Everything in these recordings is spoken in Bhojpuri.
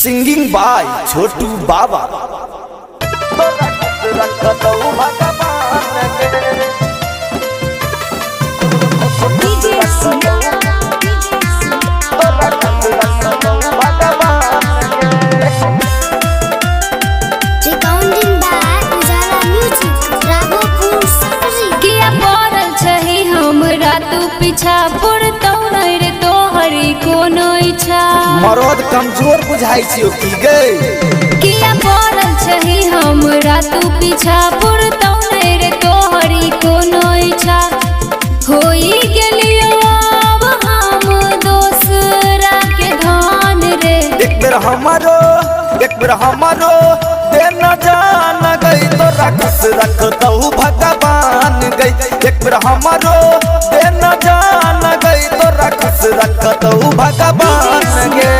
सिंगिंग बाय छोटू बाबा। पीछा पड़तौ नहीं रे तोहरी कोनो इच्छा। मरद कमजोर बुझाई छियो की गई किया पड़ल छही हमरा तू पीछा पड़तौ नहीं रे तोहरी कोनो इच्छा। होई गेलियो अब हम दोसरा के धान रे। एक बेर हमारो दे न जान गई तो रखस रखतौ भगवान गई। एक बेर हमारो दे न जान गई तो रखस रखतौ भगवान गे।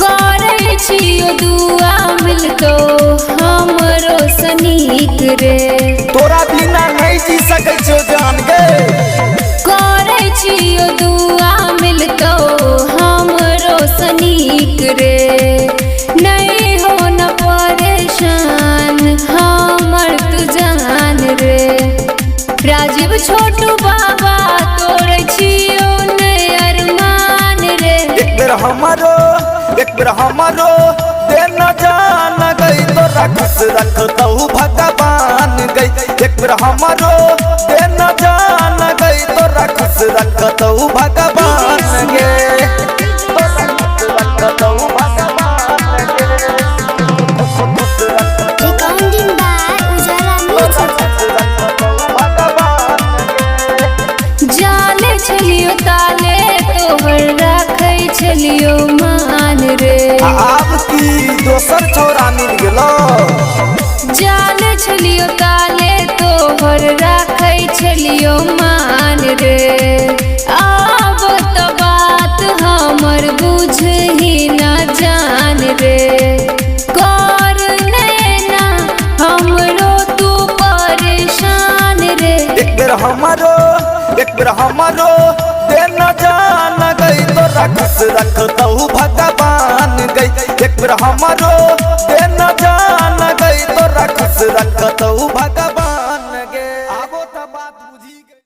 करे छियो दुआ मिलतो हमरो सनीक रे। तोरा बिना नहीं जी सकै छो जान गे। करे छियो दुआ मिलतो हमरो सनीक रे। नहीं हो न परेशान हमर तू जान रे। राजीव छोटू बाबा तोरे छियो ने अरमान रे। एक बेर हमारो दे न जान गई तो रखस रखतौ भगवान गई। एक बेर हमारो दे न जान गई तो रखस रखतौ भगवान गे। जाने छलियो ताले तोहर राखै छलियो मान रे। अब की दोसर छोरा मिल गेलो। जाने छलियो ताले तोहर राखै छलियो मान रे। आब तो बात हमर बुझही न जान रे। कर नैना हमरो तू परेशान रे। एक बेर हमारो दे न जान गई तो रखस रखतौ भगवान गई। एक बेर हमारो दे न जान गई तो रखस